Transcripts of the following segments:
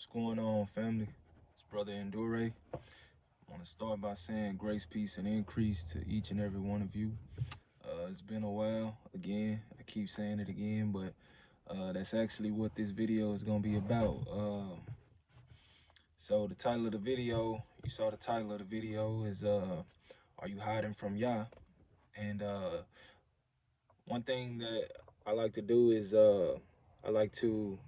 What's going on, family? It's Brother Endure. I want to start by saying grace, peace, and increase to each and every one of you. It's been a while. Again, I keep saying it again, but that's actually what this video is going to be about. So the title of the video, you saw the title of the video is Are You Hiding From Yah? And one thing that I like to do is I like to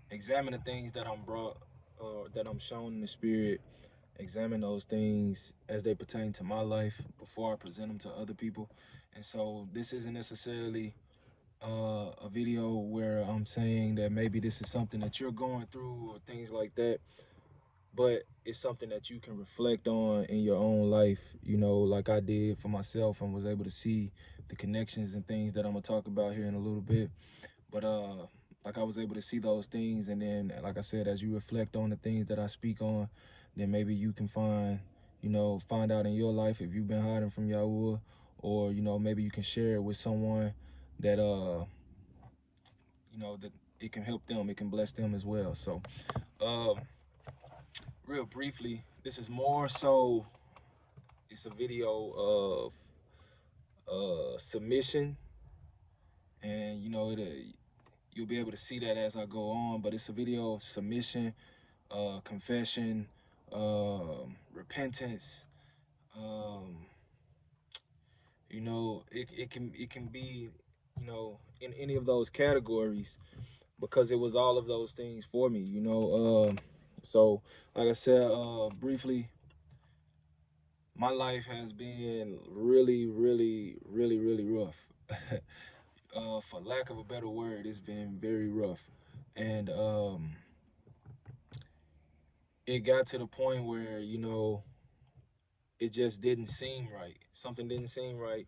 examine the things that I'm brought or that I'm shown in the spirit, examine those things as they pertain to my life before I present them to other people. And so this isn't necessarily a video where I'm saying that maybe this is something that you're going through or things like that, but it's something that you can reflect on in your own life, like I did for myself and was able to see the connections and things that I'm gonna talk about here in a little bit. But like I was able to see those things, and then like I said, as you reflect on the things that I speak on, then maybe you can find out in your life if you've been hiding from Yahuah, or maybe you can share it with someone that that it can help them, it can bless them as well. So real briefly, this is more so, it's a video of submission, and you'll be able to see that as I go on, but it's a video of submission, confession, repentance. Um, it can be, in any of those categories, because it was all of those things for me. So like I said, briefly, my life has been really, really, really, really rough. For lack of a better word, it's been very rough, and it got to the point where it just didn't seem right. Something didn't seem right,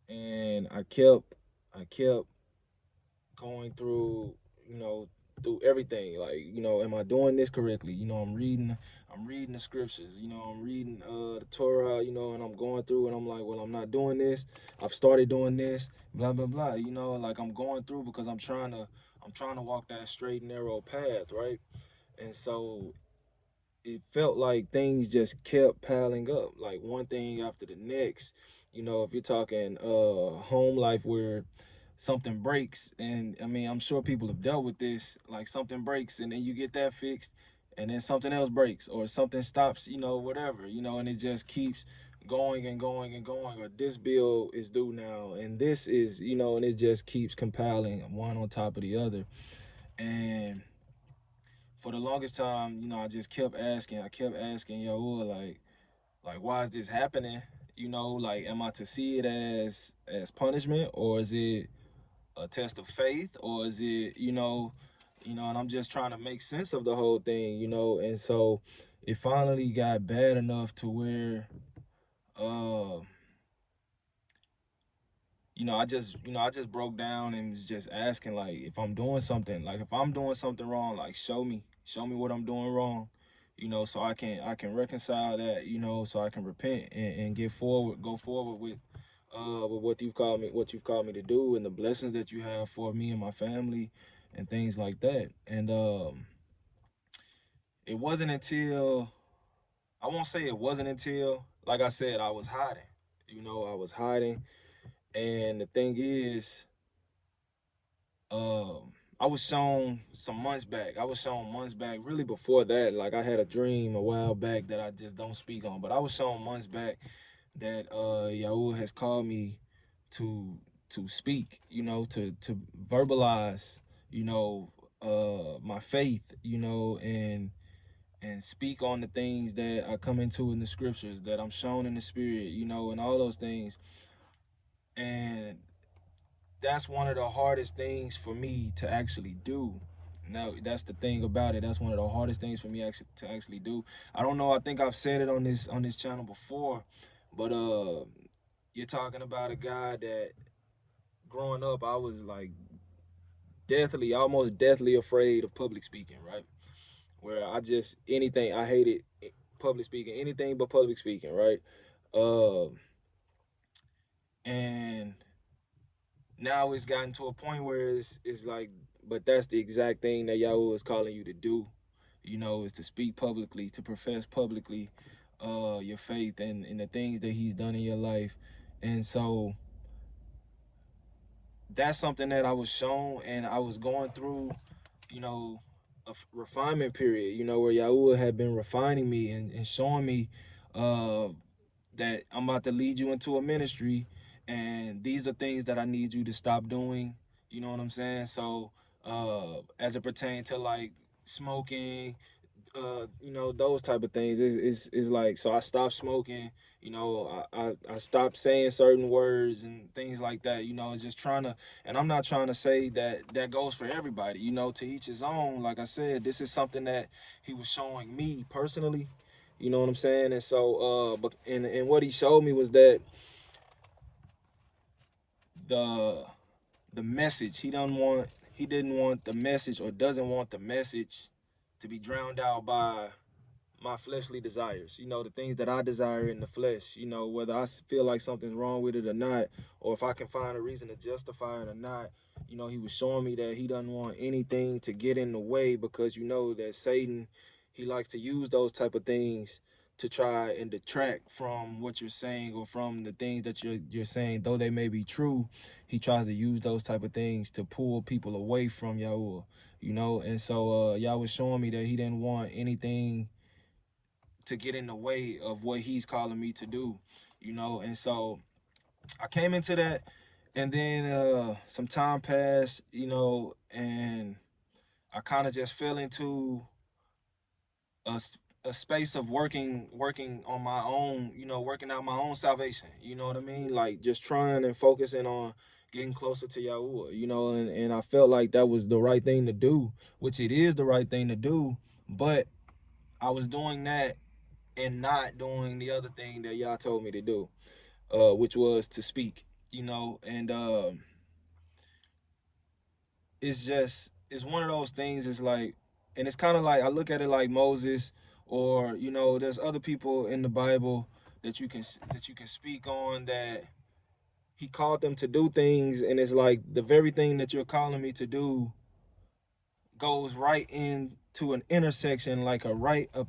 and I kept going through, through everything. Like, am I doing this correctly? I'm reading the scriptures. I'm reading the Torah. And I'm going through, and I'm like, well, I'm not doing this. I've started doing this. Blah blah blah. Like I'm going through because I'm trying to walk that straight and narrow path, right? And so it felt like things just kept piling up, like one thing after the next. If you're talking home life, where something breaks, and I mean, I'm sure people have dealt with this, like something breaks and then you get that fixed, and then something else breaks or something stops, whatever, and it just keeps going and going and going. Or this bill is due now, and this is, and it just keeps compiling one on top of the other. And for the longest time, I just I kept asking Yahuah, like, why is this happening? Like, am I to see it as punishment, or is it a test of faith, or is it, and I'm just trying to make sense of the whole thing, and so it finally got bad enough to where, uh, I just broke down and was just asking, like, if I'm doing something, wrong, like, show me what I'm doing wrong, so I can reconcile that, so I can repent and go forward with what you've called me to do, and the blessings that you have for me and my family and things like that. And it wasn't until, I won't say it wasn't until, like I said, I was hiding. I was hiding, and the thing is, um, I was shown some months back. Really before that. Like, I had a dream a while back that I just don't speak on, but I was shown months back that Yahuah has called me to speak, to verbalize, my faith, and speak on the things that I come into in the scriptures, that I'm shown in the spirit, and all those things. And that's one of the hardest things for me to actually do. Now, that's the thing about it. That's one of the hardest things for me to actually do. I don't know. I think I've said it on this channel before, but you're talking about a guy that, growing up, I was like almost deathly afraid of public speaking, right? Where I hated public speaking, anything but public speaking, right? And now it's gotten to a point where it's like, but that's the exact thing that Yahuah is calling you to do, is to speak publicly, to profess publicly your faith and the things that he's done in your life. And so that's something that I was shown, and I was going through, a refinement period, where Yahuah had been refining me and showing me uh, that I'm about to lead you into a ministry, and these are things that I need you to stop doing. You know what I'm saying? So, as it pertains to like smoking, those type of things. Is like, so I stopped smoking. I stopped saying certain words and things like that. It's just trying to, and I'm not trying to say that that goes for everybody. To each his own. Like I said, this is something that he was showing me personally. You know what I'm saying? And so, but and what he showed me was that the the message he didn't want the message, or doesn't want the message, to be drowned out by my fleshly desires, the things that I desire in the flesh, whether I feel like something's wrong with it or not, or if I can find a reason to justify it or not. He was showing me that he doesn't want anything to get in the way, because that Satan, he likes to use those type of things to try and detract from what you're saying, or from the things that you're saying, though they may be true. He tries to use those type of things to pull people away from Yahuah, and so Yah was showing me that he didn't want anything to get in the way of what he's calling me to do, and so I came into that, and then some time passed, and I kind of just fell into a, a space of working on my own, working out my own salvation, you know what I mean, like just trying and focusing on getting closer to Yahuah, and I felt like that was the right thing to do, which it is the right thing to do, but I was doing that and not doing the other thing that y'all told me to do, which was to speak, and it's one of those things. It's like, and it's kind of like I look at it like Moses, or there's other people in the Bible that you can speak on, that he called them to do things, and it's like the very thing that you're calling me to do goes right into an intersection, like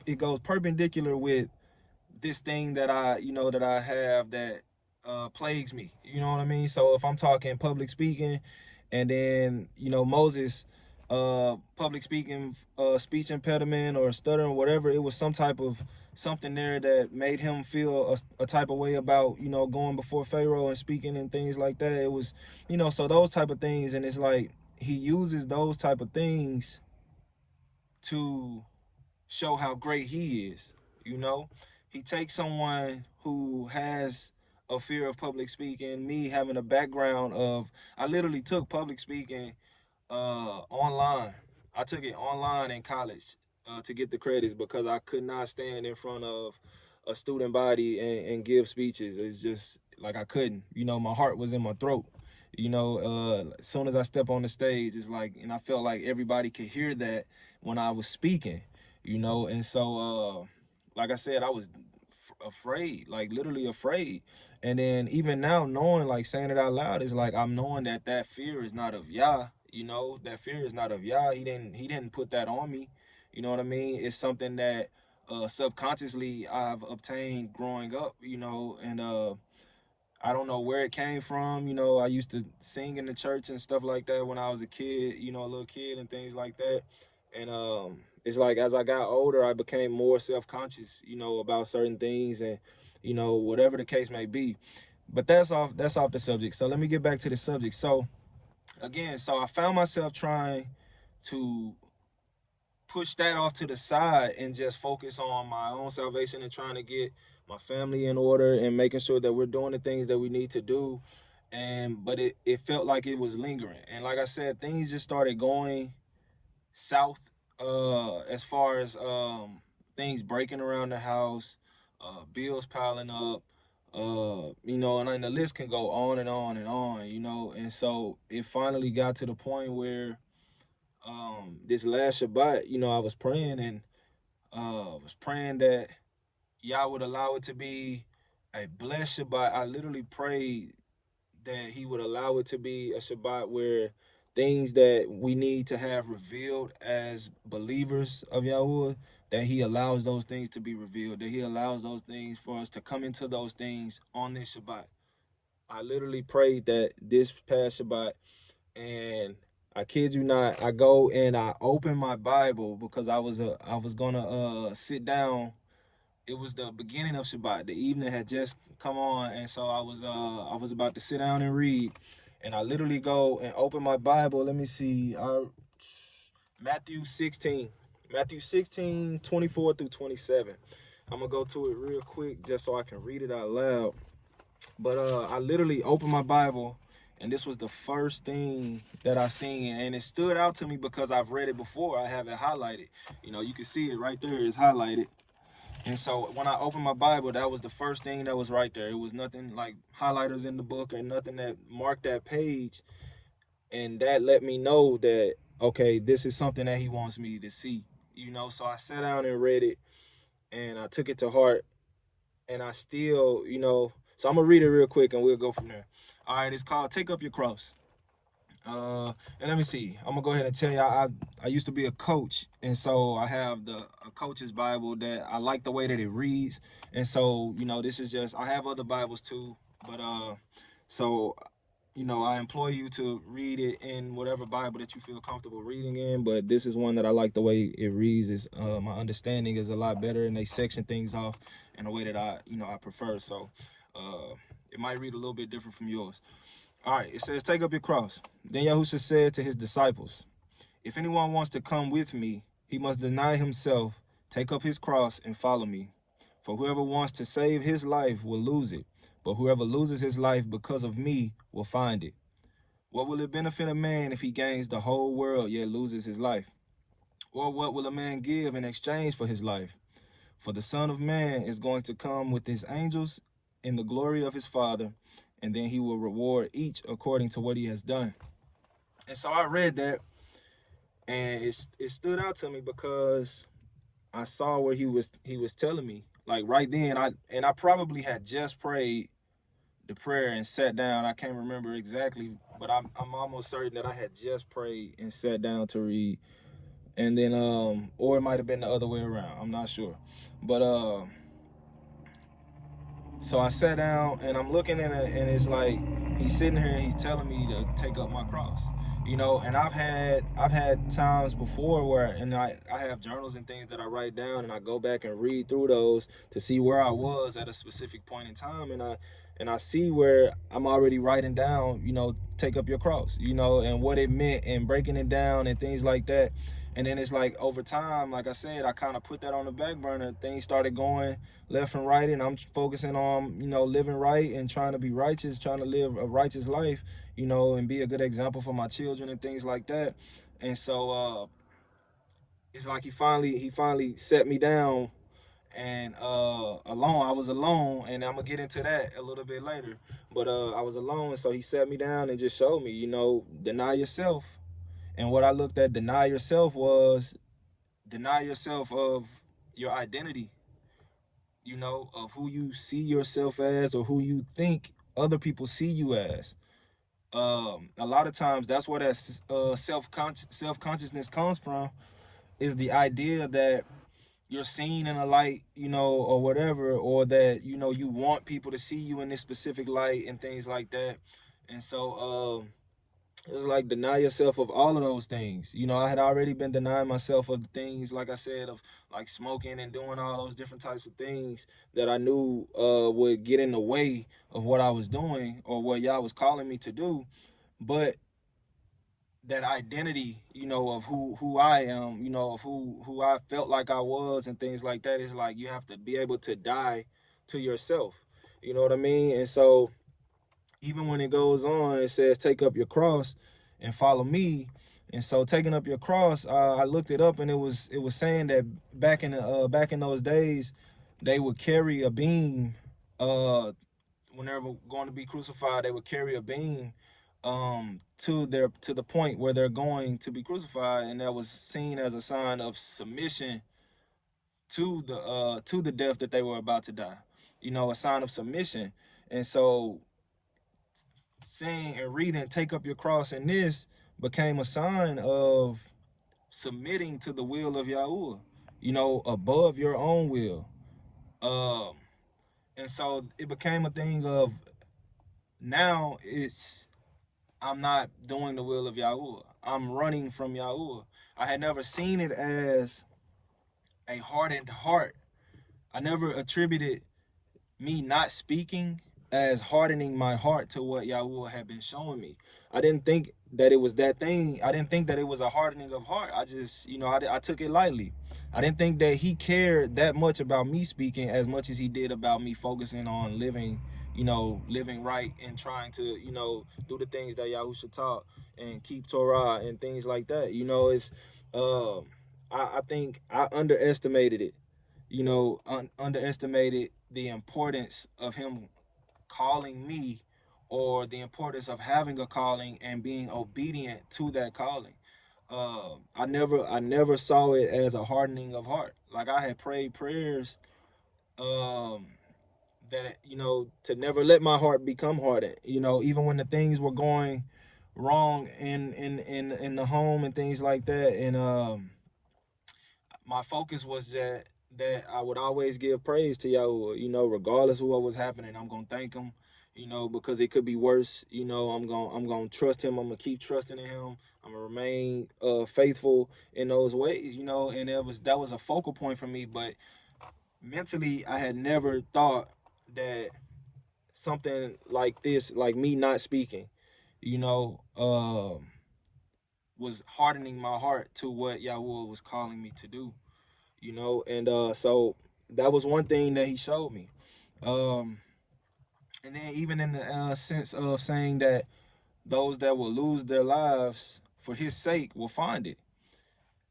it goes perpendicular with this thing that I have that plagues me. You know what I mean? So if I'm talking public speaking, and then Moses, public speaking, speech impediment or stuttering, whatever, it was some type of something there that made him feel a type of way about going before Pharaoh and speaking and things like that. It was so those type of things, and it's like he uses those type of things to show how great he is. You know, he takes someone who has a fear of public speaking, me having a background of, I literally took public speaking online. I took it online in college to get the credits, because I could not stand in front of a student body and give speeches. It's just like I couldn't. My heart was in my throat. As soon as I step on the stage, it's like, and I felt like everybody could hear that when I was speaking. And so like I said, I was afraid, like literally afraid. And then even now, knowing, like saying it out loud, is like I'm knowing that that fear is not of Yah. That fear is not of Yah. He didn't put that on me. You know what I mean? It's something that subconsciously I've obtained growing up. And I don't know where it came from. I used to sing in the church and stuff like that when I was a kid, a little kid and things like that. And it's like as I got older, I became more self-conscious, about certain things, and whatever the case may be. But that's off the subject. So let me get back to the subject. So again, so I found myself trying to push that off to the side and just focus on my own salvation, and trying to get my family in order, and making sure that we're doing the things that we need to do. But it felt like it was lingering. And like I said, things just started going south, as far as things breaking around the house, bills piling up, and the list can go on and on and on, and so it finally got to the point where this last Shabbat, I was praying, and was praying that Yah would allow it to be a blessed Shabbat. I literally prayed that he would allow it to be a Shabbat where things that we need to have revealed as believers of Yahuah, that he allows those things to be revealed, that he allows those things for us to come into those things on this Shabbat. I literally prayed that this past Shabbat, and I kid you not, I go and I open my Bible because I was gonna sit down. It was the beginning of Shabbat. The evening had just come on, and so I was about to sit down and read, and I literally go and open my Bible. Let me see, Matthew 16, Matthew 16, 24 through 27. I'm gonna go to it real quick just so I can read it out loud. But I literally opened my Bible, and this was the first thing that I seen, and it stood out to me because I've read it before. I have it highlighted. You know, you can see it right there. It's highlighted. And so when I opened my Bible, that was the first thing that was right there. It was nothing like highlighters in the book or nothing that marked that page. And that let me know that, okay, this is something that he wants me to see. You know, so I sat down and read it, and I took it to heart. And I still, you know, so I'm going to read it real quick and we'll go from there. All right, it's called Take Up Your Cross. And let me see. I'm gonna go ahead and tell you, I used to be a coach, and so I have a coach's Bible that I like the way that it reads. And so, you know, this is just, I have other Bibles too, but so you know, I implore you to read it in whatever Bible that you feel comfortable reading in. But this is one that I like the way it reads. Is my understanding is a lot better, and they section things off in a way that I prefer. So it might read a little bit different from yours. All right, it says, take up your cross. Then Yahushua said to his disciples, if anyone wants to come with me, he must deny himself, take up his cross, and follow me. For whoever wants to save his life will lose it, but whoever loses his life because of me will find it. What will it benefit a man if he gains the whole world yet loses his life? Or what will a man give in exchange for his life? For the Son of Man is going to come with his angels in the glory of his Father, and then he will reward each according to what he has done. And so I read that, and it stood out to me because I saw where he was telling me, like right then. I probably had just prayed the prayer and sat down. I can't remember exactly, but I'm almost certain that I had just prayed and sat down to read, and then or it might have been the other way around. I'm not sure, but so I sat down and I'm looking at it, and it's like he's sitting here and he's telling me to take up my cross. You know, and I've had times before where, and I have journals and things that I write down, and I go back and read through those to see where I was at a specific point in time, and I see where I'm already writing down, you know, take up your cross, you know, and what it meant, and breaking it down and things like that. And then it's like over time, like I said, I kind of put that on the back burner. Things started going left and right, and I'm focusing on, you know, living right and trying to be righteous, trying to live a righteous life, you know, and be a good example for my children and things like that. And so it's like he finally set me down, and alone. I was alone, and I'm gonna get into that a little bit later. But I was alone, so he set me down and just showed me, you know, deny yourself. And what I looked at deny yourself was deny yourself of your identity, you know, of who you see yourself as or who you think other people see you as. A lot of times that's where that self-consciousness comes from, is the idea that you're seen in a light, you know, or whatever, or that, you know, you want people to see you in this specific light and things like that. And so it was like deny yourself of all of those things. You know, I had already been denying myself of the things, like I said, of like smoking and doing all those different types of things that I knew would get in the way of what I was doing or what y'all was calling me to do. But that identity, you know, of who I am, you know, of who I felt like I was and things like that, is like you have to be able to die to yourself. You know what I mean? And so even when it goes on, it says take up your cross and follow me. And so taking up your cross, I looked it up, and it was saying that back in those days, they would carry a beam. When they were going to be crucified, they would carry a beam to the point where they're going to be crucified, and that was seen as a sign of submission to the death that they were about to die. You know, a sign of submission. And so saying and reading, take up your cross, and this became a sign of submitting to the will of Yahuah, above your own will. Um, and so it became a thing of now I'm not doing the will of Yahuah. I'm running from Yahuah. I had never seen it as a hardened heart. I never attributed me not speaking as hardening my heart to what Yahuah had been showing me. I didn't think that it was that thing. I didn't think that it was a hardening of heart. I just, I took it lightly. I didn't think that he cared that much about me speaking as much as he did about me focusing on living, living right and trying to, do the things that Yahusha taught and keep Torah and things like that. It's, I think I underestimated it, underestimated the importance of him calling me, or the importance of having a calling and being obedient to that calling. I never saw it as a hardening of heart. Like, I had prayed prayers, um, that to never let my heart become hardened. Even when the things were going wrong in the home and things like that, and my focus was that I would always give praise to Yahuah, regardless of what was happening. I'm gonna thank him, because it could be worse. I'm gonna trust him. I'm gonna keep trusting in him. I'm gonna remain faithful in those ways, and that was a focal point for me. But mentally, I had never thought that something like this, like me not speaking, was hardening my heart to what Yahuah was calling me to do. And so that was one thing that he showed me. um and then even in the sense of saying that those that will lose their lives for his sake will find it.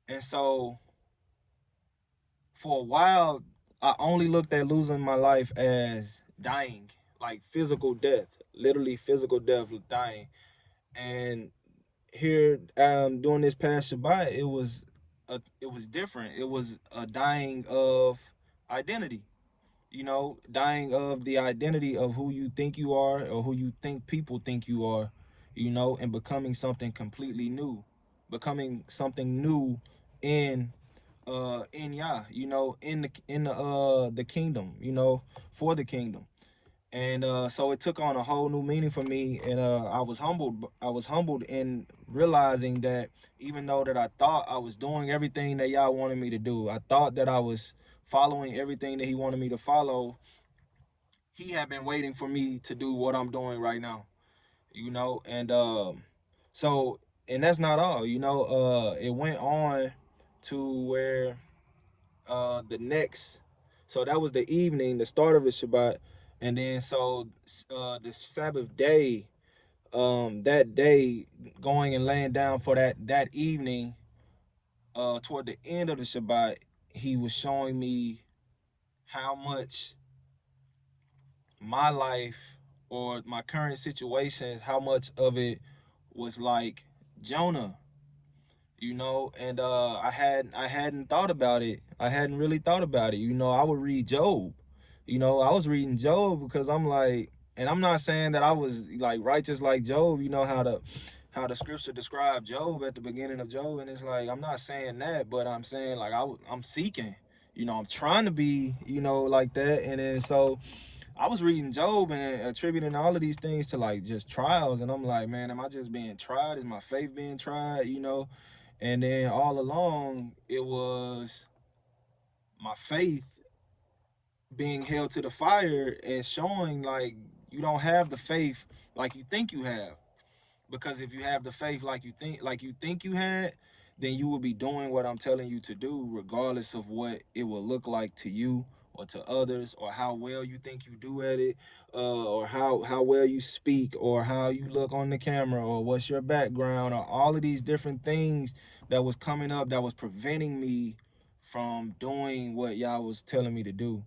And so for a while, I only looked at losing my life as dying, like physical death, literally physical death, dying. And here, during this past Shabbat, it was different. It was a dying of identity, dying of the identity of who you think you are, or who you think people think you are, and becoming something completely new, becoming something new in Yah, in the kingdom, for the kingdom. And so it took on a whole new meaning for me, and I was humbled in realizing that even though that I thought I was doing everything that Yah wanted me to do, I thought that I was following everything that he wanted me to follow, he had been waiting for me to do what I'm doing right now, and so, and that's not all, it went on to where the next, so that was the evening, the start of the Shabbat. And then so the Sabbath day, that day, going and laying down for that evening, toward the end of the Shabbat, he was showing me how much my life, or my current situations, how much of it was like Jonah, and I hadn't thought about it. I hadn't really thought about it. I would read Job. I was reading Job because I'm like, and I'm not saying that I was like righteous like Job, how the scripture described Job at the beginning of Job, and it's like, I'm not saying that, but I'm saying like I'm seeking, I'm trying to be, like that. And then so I was reading Job and attributing all of these things to like just trials, and I'm like, man, am I just being tried? Is my faith being tried? And then all along, it was my faith being held to the fire and showing like you don't have the faith like you think you have. Because if you have the faith like you think you had, then you will be doing what I'm telling you to do, regardless of what it will look like to you or to others, or how well you think you do at it, or how well you speak, or how you look on the camera, or what's your background, or all of these different things that was coming up that was preventing me from doing what y'all was telling me to do.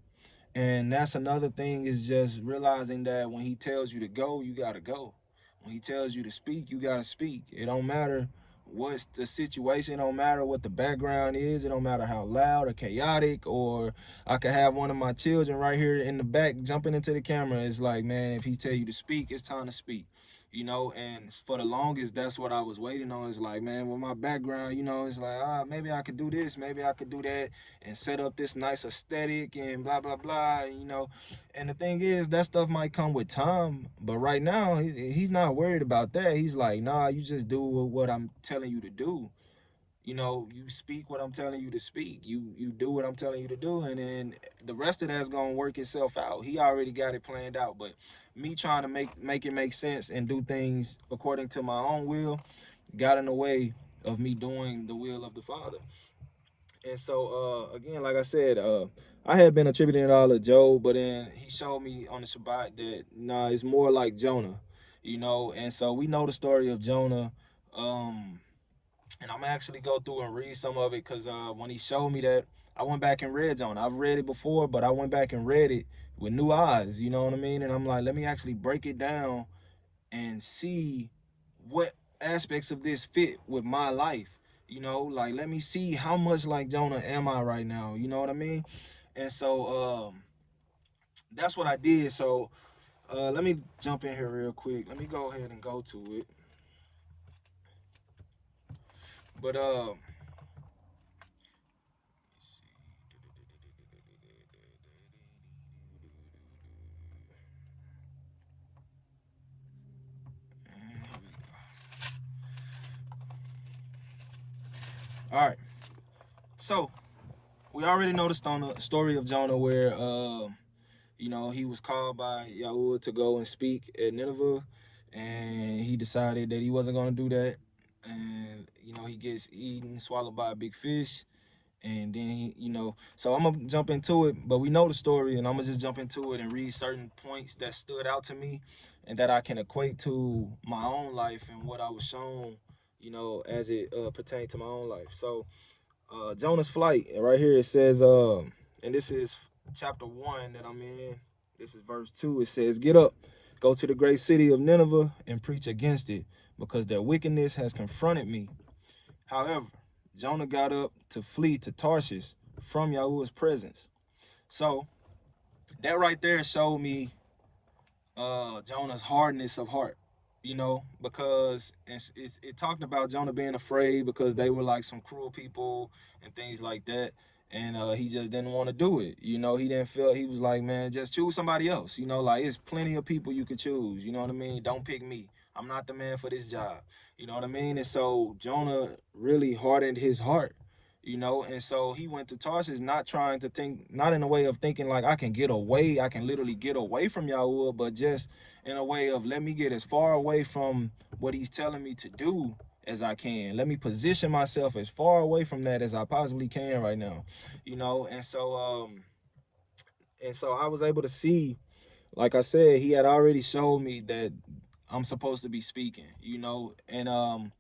And that's another thing, is just realizing that when he tells you to go, you gotta go. When he tells you to speak, you gotta speak. It don't matter what's the situation, it don't matter what the background is, it don't matter how loud or chaotic, or I could have one of my children right here in the back jumping into the camera. It's like, man, if he tell you to speak, it's time to speak. you know. And for the longest, that's what I was waiting on. It's like, man, with my background, you know, it's like, maybe I could do this, maybe I could do that, and set up this nice aesthetic and blah blah blah, you know. And the thing is, that stuff might come with time, but right now, he's not worried about that. He's like, nah, you just do what I'm telling you to do. You know, you speak what I'm telling you to speak. You do what I'm telling you to do, and then the rest of that's gonna work itself out. He already got it planned out. But me trying to make it make sense and do things according to my own will got in the way of me doing the will of the Father. And so again, like I said, I had been attributing it all to Job, but then he showed me on the Shabbat that nah, it's more like Jonah, you know. And so we know the story of Jonah. And I'm actually go through and read some of it because when he showed me that, I went back and read Jonah. I've read it before, but I went back and read it with new eyes. You know what I mean? And I'm like, let me actually break it down and see what aspects of this fit with my life. You know, like let me see how much like Jonah am I right now. You know what I mean? And so that's what I did. So let me jump in here real quick. Let me go ahead and go to it. But all right. So we already know the story of Jonah where you know, he was called by Yahuah to go and speak at Nineveh, and he decided that he wasn't going to do that. And you know, he gets eaten, swallowed by a big fish, and then he, you know, so I'm gonna jump into it, but we know the story, and I'm gonna just jump into it and read certain points that stood out to me, and that I can equate to my own life and what I was shown, you know, as it pertained to my own life. So Jonah's flight. And right here it says, and this is chapter 1 that I'm in. This is verse 2. It says, "Get up, go to the great city of Nineveh and preach against it, because their wickedness has confronted me." However, Jonah got up to flee to Tarshish from Yahuwah's presence. So that right there showed me Jonah's hardness of heart, you know, because it talked about Jonah being afraid because they were like some cruel people and things like that. And he just didn't want to do it. You know, he didn't feel, he was like, man, just choose somebody else. You know, like it's plenty of people you could choose. You know what I mean? Don't pick me. I'm not the man for this job. You know what I mean? And so Jonah really hardened his heart, you know, and so he went to Tarshish not trying to think, not in a way of thinking like I can get away, I can literally get away from Yahuah, but just in a way of let me get as far away from what he's telling me to do as I can. Let me position myself as far away from that as I possibly can right now, you know. And so I was able to see, like I said, he had already showed me that I'm supposed to be speaking, you know. And I'm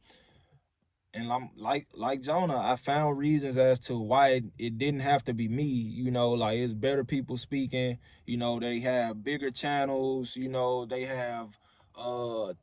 like Jonah, I found reasons as to why it didn't have to be me. You know, like it's better people speaking. You know, they have bigger channels. You know, they have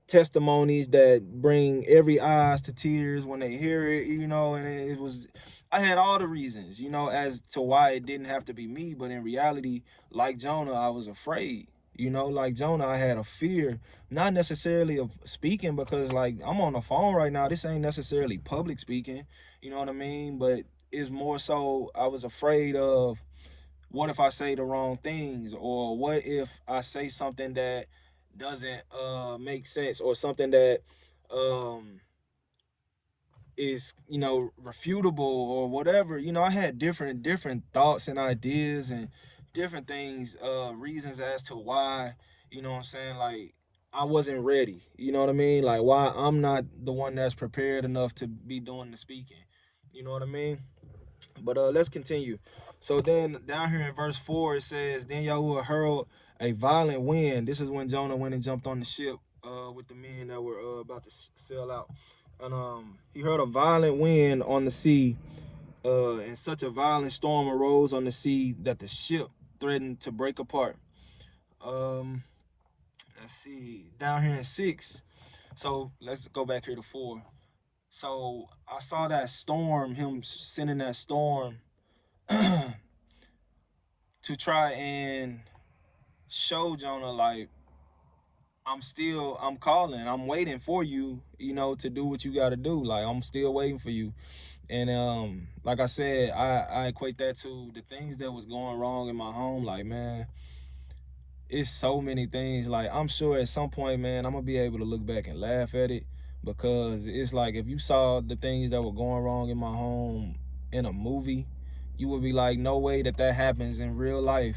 testimonies that bring every eyes to tears when they hear it. You know, and it was, I had all the reasons. You know, as to why it didn't have to be me. But in reality, like Jonah, I was afraid. You know, like Jonah, I had a fear, not necessarily of speaking, because like I'm on the phone right now. This ain't necessarily public speaking, you know what I mean? But it's more so I was afraid of, what if I say the wrong things, or what if I say something that doesn't make sense, or something that um is, you know, refutable or whatever. You know, I had different thoughts and ideas and different things, reasons as to why, you know what I'm saying, like I wasn't ready. You know what I mean? Like why I'm not the one that's prepared enough to be doing the speaking. You know what I mean? But let's continue. So then down here in verse 4 it says, "Then Yahuwah hurled a violent wind." This is when Jonah went and jumped on the ship with the men that were about to sail out. And he heard a violent wind on the sea, and such a violent storm arose on the sea that the ship threatened to break apart. Um, let's see, down here in 6. So let's go back here to 4. So I saw that storm, him sending that storm to try and show Jonah like I'm calling, I'm waiting for you, you know, to do what you got to do. Like, I'm still waiting for you. And like I said, I equate that to the things that was going wrong in my home. Like, man, it's so many things. Like, I'm sure at some point, man, I'm gonna be able to look back and laugh at it, because it's like, if you saw the things that were going wrong in my home in a movie, you would be like, no way that happens in real life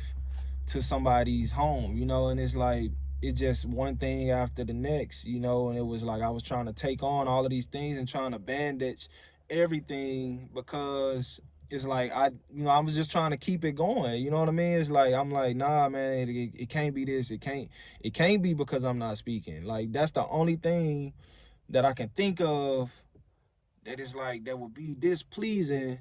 to somebody's home, you know. And it's like, it's just one thing after the next, you know. And it was like I was trying to take on all of these things and trying to bandage everything, because it's like, I was just trying to keep it going, you know what I mean? It's like, I'm like, nah, man, it can't be this, it can't be because I'm not speaking. Like, that's the only thing that I can think of that is like, that would be displeasing.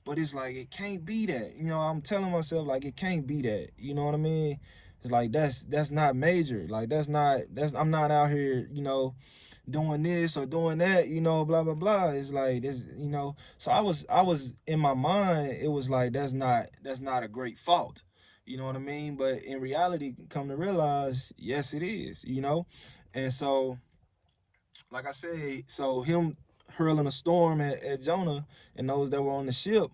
But it's like, it can't be that, you know. I'm telling myself, like, it can't be that, you know what I mean? It's like, that's not major. Like, that's I'm not out here, you know, doing this or doing that, you know, blah blah blah. It's like this, you know. So I was in my mind, it was like, that's not a great fault, you know what I mean? But in reality, come to realize, yes, it is, you know. And so, like I said, so him hurling a storm at Jonah and those that were on the ship,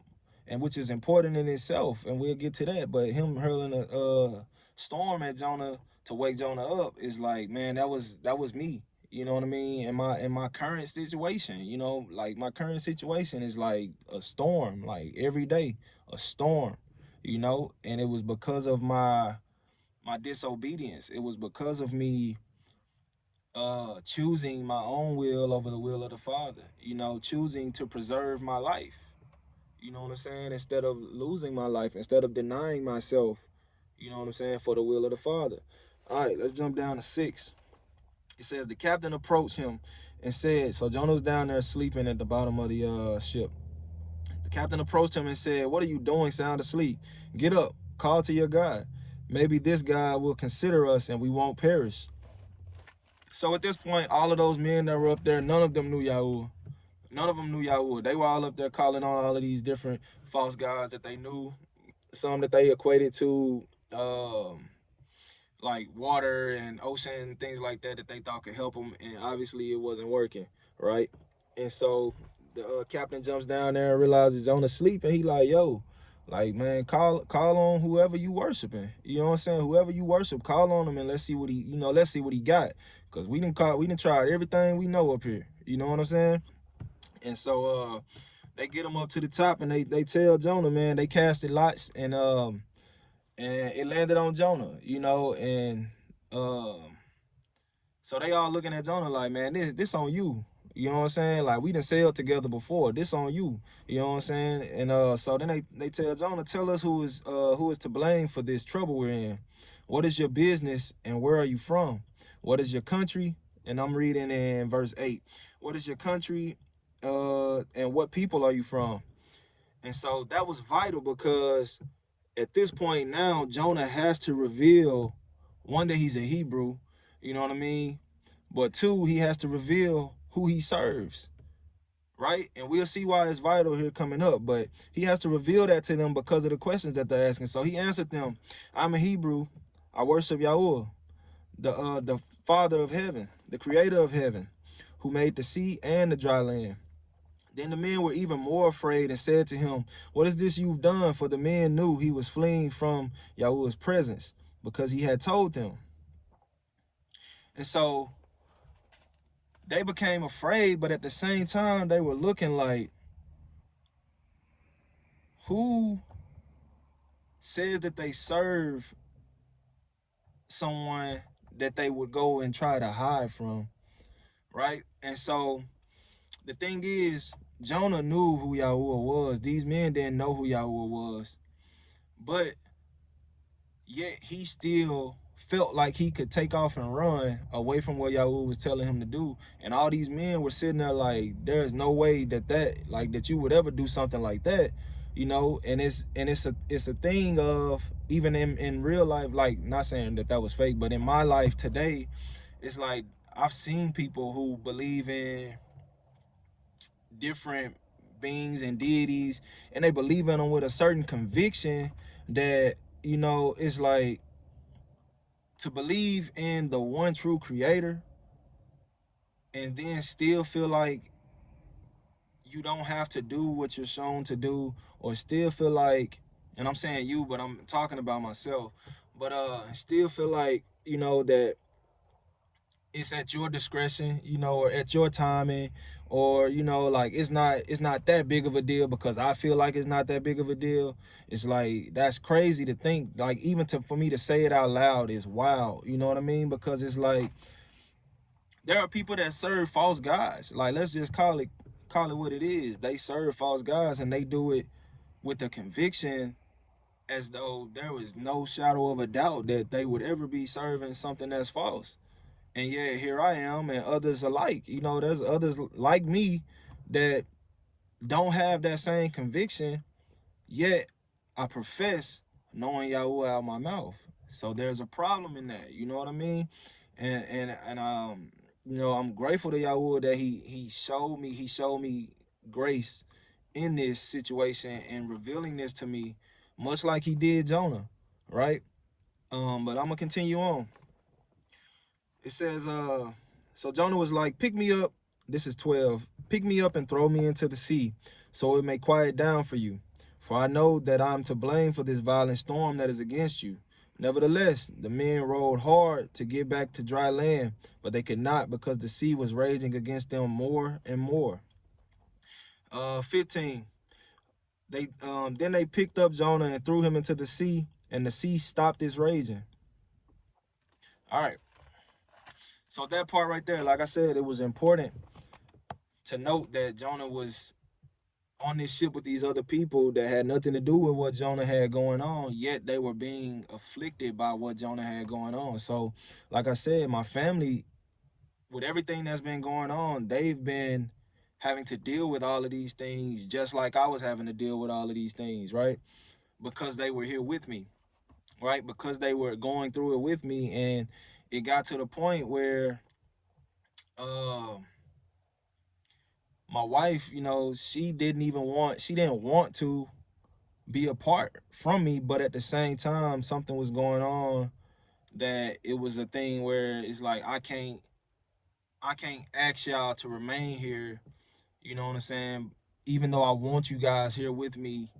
and which is important in itself, and we'll get to that. But him hurling a storm at Jonah to wake Jonah up is like, man, that was me. You know what I mean? In my current situation, you know, like, my current situation is like a storm, like every day, a storm, you know. And it was because of my disobedience. It was because of me choosing my own will over the will of the Father, you know, choosing to preserve my life, you know what I'm saying, instead of losing my life, instead of denying myself, you know what I'm saying, for the will of the Father. All right, let's jump down to 6. It says, the captain approached him and said, so Jonah's down there sleeping at the bottom of the ship. The captain approached him and said, what are you doing sound asleep? Get up, call to your God. Maybe this God will consider us and we won't perish. So at this point, all of those men that were up there, none of them knew Yahuah. None of them knew Yahuah. They were all up there calling on all of these different false gods that they knew. Some that they equated to like water and ocean, things like that they thought could help them. And obviously it wasn't working, right? And so the captain jumps down there and realizes Jonah's asleep, and he like, yo, like, man, call on whoever you worshiping. You know what I'm saying? Whoever you worship, call on him, and let's see what he got. Cause we done tried everything we know up here. You know what I'm saying? And so they get him up to the top, and they tell Jonah, man, they casted lots, and it landed on Jonah, you know. And um so they all looking at Jonah like, man, this on you. You know what I'm saying? Like, we done sailed together before. This on you. You know what I'm saying? And so then they tell Jonah, tell us who is to blame for this trouble we're in. What is your business and where are you from? What is your country? And I'm reading in verse 8. What is your country? And what people are you from? And so that was vital, because at this point now, Jonah has to reveal, one, that he's a Hebrew, you know what I mean? But two, he has to reveal who he serves, right? And we'll see why it's vital here coming up. But he has to reveal that to them because of the questions that they're asking. So he answered them, I'm a Hebrew. I worship Yahuah, the Father of heaven, the creator of heaven, who made the sea and the dry land. Then the men were even more afraid and said to him, what is this you've done? For the men knew he was fleeing from Yahuah's presence, because he had told them. And so they became afraid, but at the same time, they were looking like, who says that they serve someone that they would go and try to hide from, right? And so the thing is, Jonah knew who Yahuah was. These men didn't know who Yahuah was. But yet he still felt like he could take off and run away from what Yahuah was telling him to do. And all these men were sitting there like, there's no way that you would ever do something like that, you know. And it's a thing of, even in real life, like, not saying that was fake, but in my life today, it's like, I've seen people who believe in different beings and deities, and they believe in them with a certain conviction that, you know, it's like, to believe in the one true creator and then still feel like you don't have to do what you're shown to do, or still feel like, and I'm saying you, but I'm talking about myself, but still feel like, you know, that it's at your discretion, you know, or at your timing, or, you know, like it's not that big of a deal because I feel like it's not that big of a deal. It's like, that's crazy to think, like, even for me to say it out loud is wild, you know what I mean? Because it's like, there are people that serve false gods. Like, let's just call it what it is. They serve false gods, and they do it with a conviction, as though there was no shadow of a doubt that they would ever be serving something that's false. And yet here I am, and others alike. You know, there's others like me that don't have that same conviction, yet I profess knowing Yahuah out my mouth. So there's a problem in that. You know what I mean? And you know, I'm grateful to Yahuah that he showed me grace in this situation and revealing this to me, much like he did Jonah, right? But I'm gonna continue on. It says, so Jonah was like, pick me up. This is 12. Pick me up and throw me into the sea, so it may quiet down for you. For I know that I'm to blame for this violent storm that is against you. Nevertheless, the men rowed hard to get back to dry land, but they could not, because the sea was raging against them more and more. 15. Then they picked up Jonah and threw him into the sea, and the sea stopped its raging. All right. So that part right there, like I said, it was important to note that Jonah was on this ship with these other people that had nothing to do with what Jonah had going on, yet they were being afflicted by what Jonah had going on. So, like I said, my family, with everything that's been going on, they've been having to deal with all of these things just like I was having to deal with all of these things, right? Because they were here with me, right? Because they were going through it with me, and it got to the point where um my wife, you know, she didn't want to be apart from me, but at the same time, something was going on that it was a thing where it's like, I can't ask y'all to remain here, you know what I'm saying? Even though I want you guys here with me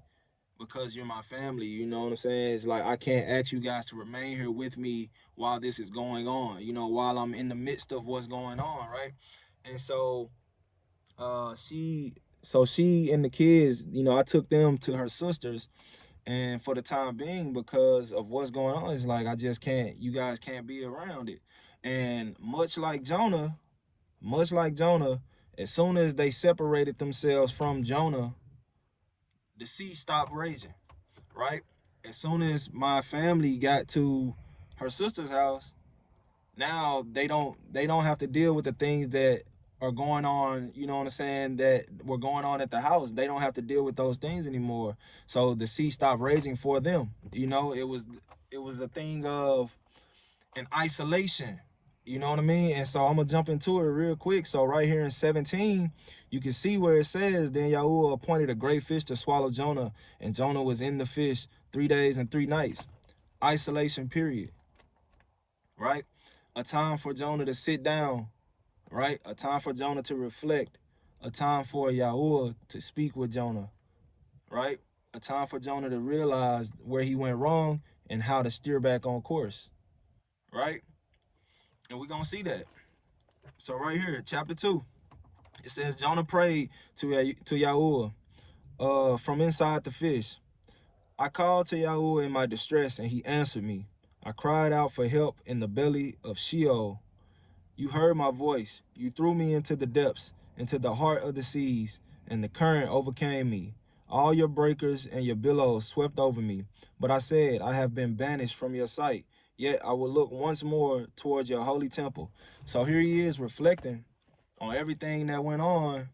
because you're my family, you know what I'm saying? It's like, I can't ask you guys to remain here with me while this is going on, you know, while I'm in the midst of what's going on, right? And so she and the kids, you know, I took them to her sister's, and for the time being, because of what's going on, it's like, I just can't, you guys can't be around it. And much like Jonah, as soon as they separated themselves from Jonah, the sea stopped raging, right? As soon as my family got to her sister's house, now they don't have to deal with the things that are going on, you know what I'm saying, that were going on at the house. They don't have to deal with those things anymore. So the sea stopped raging for them. You know, it was a thing of an isolation. You know what I mean? And so I'm gonna jump into it real quick. So right here in 17, you can see where it says, then Yahuah appointed a great fish to swallow Jonah, and Jonah was in the fish 3 days and 3 nights. Isolation period, right? A time for Jonah to sit down, right? A time for Jonah to reflect. A time for Yahuah to speak with Jonah, right? A time for Jonah to realize where he went wrong and how to steer back on course, right? And we're going to see that. So right here, chapter 2, it says, Jonah prayed to Yahuah from inside the fish. I called to Yahuah in my distress, and he answered me. I cried out for help in the belly of Sheol. You heard my voice. You threw me into the depths, into the heart of the seas, and the current overcame me. All your breakers and your billows swept over me. But I said, I have been banished from your sight. Yet I will look once more towards your holy temple. So here he is reflecting on everything that went on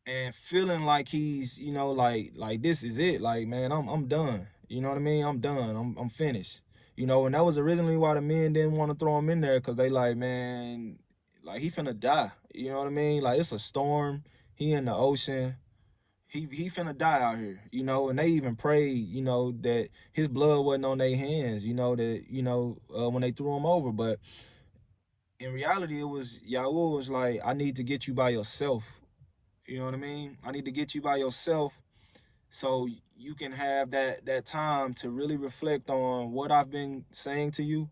and feeling like he's, you know, like this is it. Like, man, I'm done. You know what I mean? I'm done. I'm finished. You know, and that was originally why the men didn't want to throw him in there, because they like, man, like, he finna die. You know what I mean? Like, it's a storm. He in the ocean. he finna die out here, you know. And they even prayed, you know, that his blood wasn't on their hands, you know, that, you know, when they threw him over. But in reality, it was Yahuah was like, I need to get you by yourself. You know what I mean? I need to get you by yourself so you can have that time to really reflect on what I've been saying to you,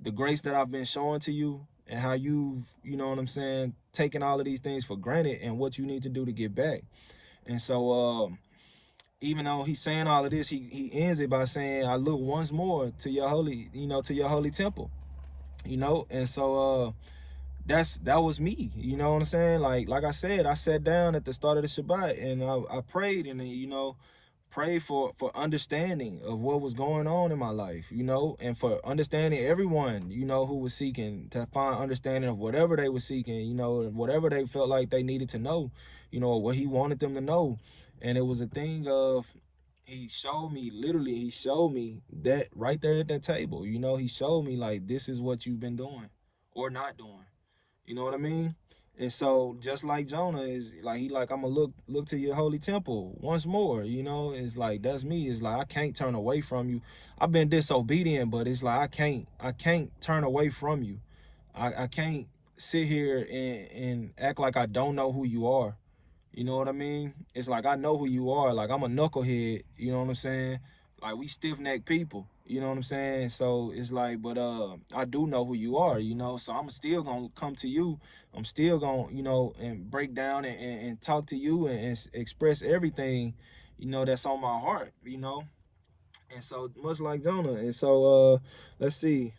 the grace that I've been showing to you, and how you've, you know what I'm saying, taken all of these things for granted, and what you need to do to get back. And so even though he's saying all of this, he ends it by saying, I look once more to your holy, you know, to your holy temple, you know. And so that was me, you know what I'm saying. Like I said, I sat down at the start of the Shabbat, and I prayed, and, you know, prayed for understanding of what was going on in my life, you know, and for understanding everyone, you know, who was seeking to find understanding of whatever they were seeking, you know, whatever they felt like they needed to know, you know, what he wanted them to know. And it was a thing of, he showed me, literally, he showed me that right there at that table, you know. He showed me, like, this is what you've been doing or not doing. You know what I mean? And so just like Jonah is like, he like, I'm gonna look to your holy temple once more, you know. It's like, that's me. It's like, I can't turn away from you. I've been disobedient, but it's like, I can't turn away from you. I can't sit here and act like I don't know who you are. You know what I mean? It's like, I know who you are. Like, I'm a knucklehead, you know what I'm saying? Like, we stiff-necked people, you know what I'm saying? So it's like, but I do know who you are, you know. So I'm still gonna come to you. I'm still gonna, you know, and break down and talk to you, and express everything, you know, that's on my heart, you know. And so much like Jonah. And so let's see.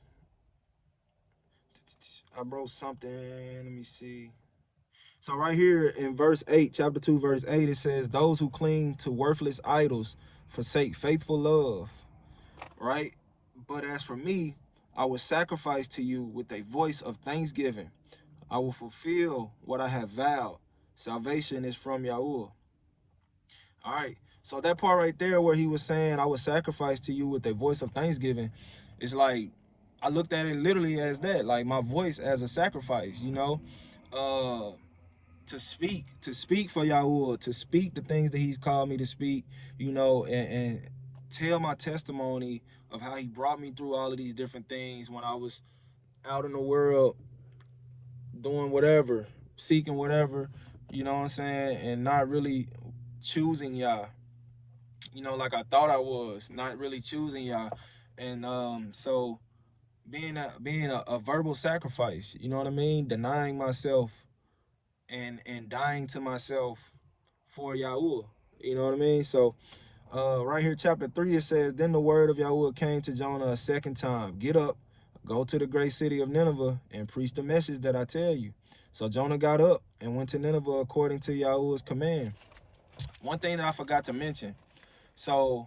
I wrote something. Let me see. So right here in verse 8, chapter 2, verse 8, it says, those who cling to worthless idols forsake faithful love, right? But as for me, I will sacrifice to you with a voice of thanksgiving. I will fulfill what I have vowed. Salvation is from Yahuah. All right. So that part right there where he was saying, I will sacrifice to you with a voice of thanksgiving, it's like, I looked at it literally as that, like my voice as a sacrifice, you know? Uh to speak for Yahuah, to speak the things that he's called me to speak, you know, and tell my testimony of how he brought me through all of these different things when I was out in the world doing whatever, seeking whatever, you know what I'm saying, and not really choosing Yah, you know, like I thought I was, not really choosing Yah. And so being a verbal sacrifice, you know what I mean, denying myself and dying to myself for Yahuah. You know what I mean? So right here, chapter 3, it says, then the word of Yahuah came to Jonah a second time. Get up, go to the great city of Nineveh, and preach the message that I tell you. So Jonah got up and went to Nineveh according to Yahuah's command. One thing that I forgot to mention. So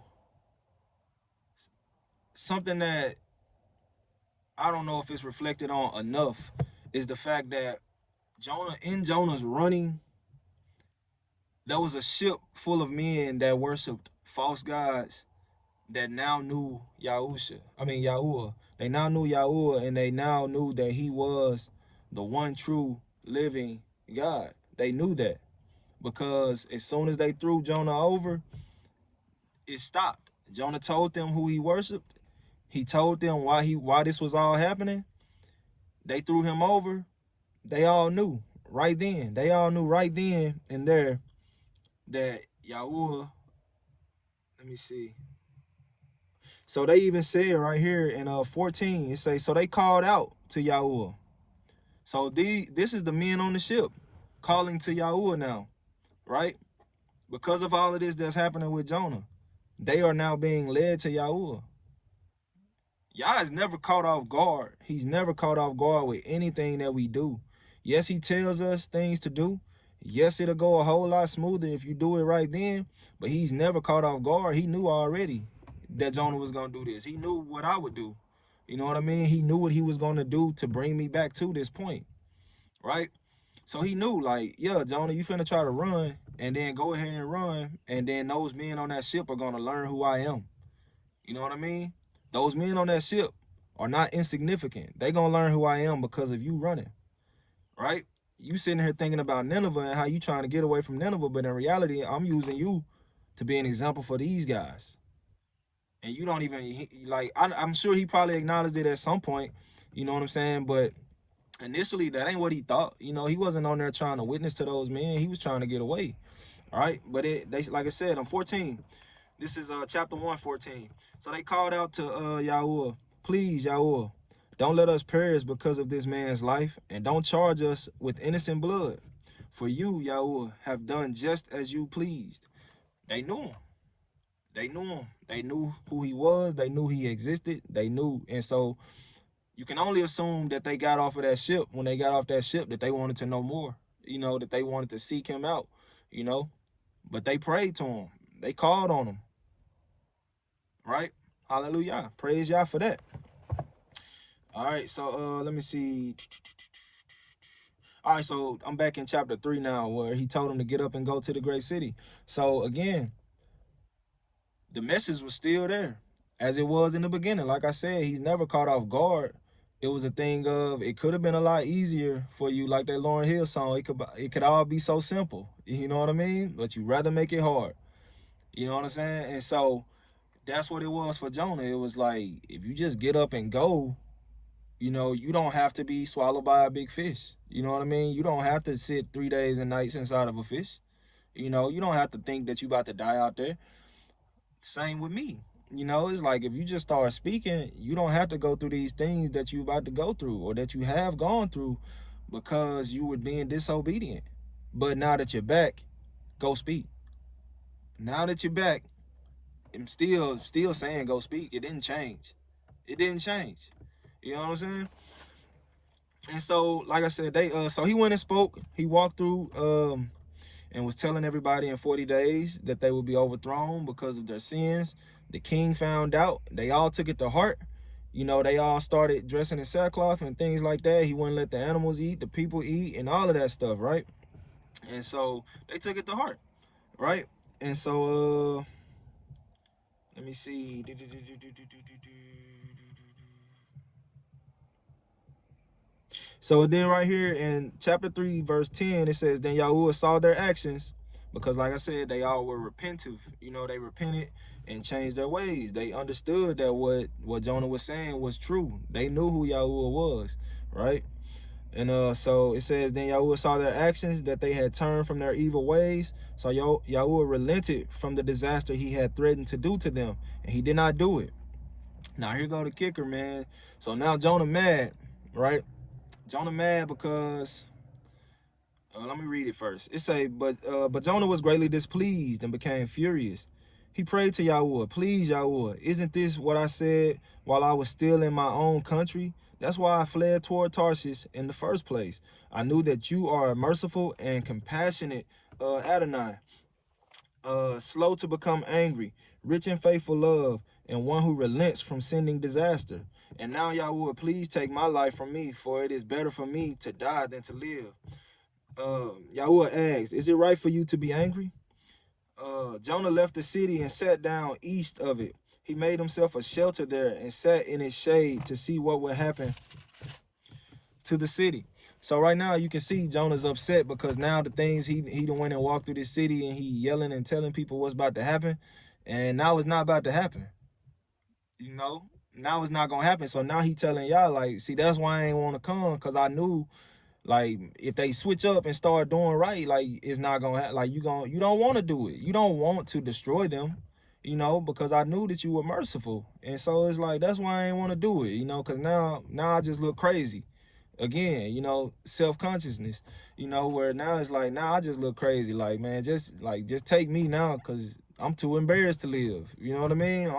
something that I don't know if it's reflected on enough is the fact that Jonah's running, there was a ship full of men that worshiped false gods that now knew Yahuah. They now knew Yahuah, and they now knew that he was the one true living God. They knew that because as soon as they threw Jonah over, it stopped. Jonah told them who he worshiped. He told them why this was all happening. They threw him over. They all knew right then. They all knew right then and there that Yahuah. Let me see. So they even said right here in 14, it says, so they called out to Yahuah. So this is the men on the ship calling to Yahuah now, right? Because of all of this that's happening with Jonah, they are now being led to Yahuah. Yah is never caught off guard. He's never caught off guard with anything that we do. Yes, he tells us things to do. Yes, it'll go a whole lot smoother if you do it right then, but he's never caught off guard. He knew already that Jonah was going to do this. He knew what I would do. You know what I mean? He knew what he was going to do to bring me back to this point, right? So he knew, like, yeah, Jonah, you finna try to run, and then go ahead and run, and then those men on that ship are going to learn who I am. You know what I mean? Those men on that ship are not insignificant. They gonna learn who I am because of you running, right? you sitting here thinking about Nineveh and how you trying to get away from Nineveh, but in reality, I'm using you to be an example for these guys. And you don't even like. I'm sure he probably acknowledged it at some point. You know what I'm saying? But initially, that ain't what he thought. You know, he wasn't on there trying to witness to those men. He was trying to get away. All right, but they like I said, I'm 14. This is chapter 1:14. So they called out to Yahuah, please, Yahuah, don't let us perish because of this man's life, and don't charge us with innocent blood. For you, Yahuah, have done just as you pleased. They knew him. They knew him. They knew who he was. They knew he existed. They knew. And so you can only assume that they got off of that ship. When they got off that ship, that they wanted to know more. You know, that they wanted to seek him out. You know, but they prayed to him. They called on him. Right? Hallelujah. Praise Yah for that. All right, so let me see. All right, so I'm back in chapter 3 now, where he told him to get up and go to the great city. So again, the message was still there, as it was in the beginning. Like I said, he's never caught off guard. It was a thing of, it could have been a lot easier for you, like that Lauryn Hill song. It could all be so simple. You know what I mean? But you rather make it hard. You know what I'm saying? And so that's what it was for Jonah. It was like, if you just get up and go, you know, you don't have to be swallowed by a big fish. You know what I mean? You don't have to sit 3 days and nights inside of a fish. You know, you don't have to think that you about to die out there. Same with me. You know, it's like if you just start speaking, you don't have to go through these things that you about to go through or that you have gone through because you were being disobedient. But now that you're back, go speak. Now that you're back, I'm still saying go speak. It didn't change. It didn't change. You know what I'm saying? And so, like I said, so he went and spoke. He walked through and was telling everybody in 40 days that they would be overthrown because of their sins. The king found out. They all took it to heart. You know, they all started dressing in sackcloth and things like that. He wouldn't let the animals eat, the people eat, and all of that stuff, right? And so they took it to heart, right? And so let me see. So then right here in chapter 3, verse 10, it says, then Yahuah saw their actions, because like I said, they all were repentive. You know, they repented and changed their ways. They understood that what Jonah was saying was true. They knew who Yahuah was, right? And so it says, then Yahuah saw their actions, that they had turned from their evil ways. So Yahuah relented from the disaster he had threatened to do to them, and he did not do it. Now here go the kicker, man. So now Jonah mad, right? Jonah mad because let me read it first. It say, but Jonah was greatly displeased and became furious. He prayed to Yahuah, please, Yahuah, isn't this what I said while I was still in my own country? That's why I fled toward Tarshish in the first place. I knew that you are a merciful and compassionate Adonai, slow to become angry, rich in faithful love, and one who relents from sending disaster. And now, Yahuah, please take my life from me, for it is better for me to die than to live. Yahuah asks, is it right for you to be angry? Jonah left the city and sat down east of it. He made himself a shelter there and sat in its shade to see what would happen to the city. So right now you can see Jonah's upset because now the things he done went and walked through the city and he yelling and telling people what's about to happen, and now it's not about to happen. You know, now it's not gonna happen. So now he telling y'all like, see, that's why I ain't want to come, because I knew like if they switch up and start doing right, like it's not gonna happen. Like you don't want to do it. You don't want to destroy them, you know, because I knew that you were merciful, and so it's like that's why I ain't want to do it, you know, because now I just look crazy again, you know, self-consciousness, you know, where now it's like now I just look crazy. Like, man, just take me now, because I'm too embarrassed to live. You know what I mean?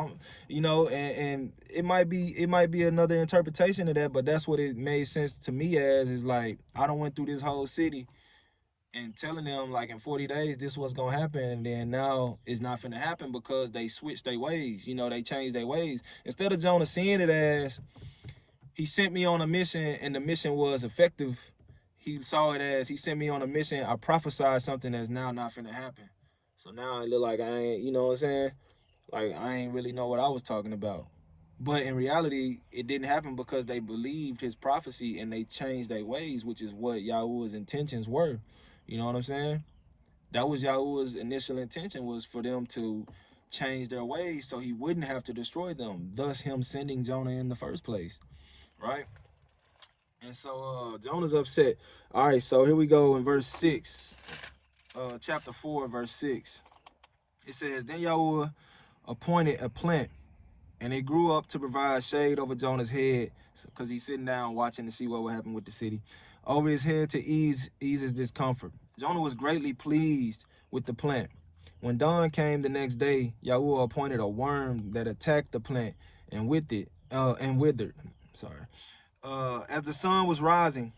You know, and it might be another interpretation of that, but that's what it made sense to me as, is like I don't went through this whole city and telling them like in 40 days this was gonna happen, and then now it's not gonna happen because they switched their ways. You know, they changed their ways. Instead of Jonah seeing it as he sent me on a mission and the mission was effective, he saw it as he sent me on a mission. I prophesied something that's now not finna happen. So now it look like I ain't, you know what I'm saying? Like I ain't really know what I was talking about. But in reality, it didn't happen because they believed his prophecy and they changed their ways, which is what Yahuah's intentions were. You know what I'm saying? That was Yahuah's initial intention, was for them to change their ways so he wouldn't have to destroy them, thus him sending Jonah in the first place, right? And so Jonah's upset. All right, so here we go in verse 6, chapter 4, verse 6. It says, Then Yahuah appointed a plant, and it grew up to provide shade over Jonah's head, because he's sitting down watching to see what would happen with the city, over his head to ease his discomfort. Jonah was greatly pleased with the plant. When dawn came the next day, Yahuah appointed a worm that attacked the plant and withered. Sorry. As the sun was rising,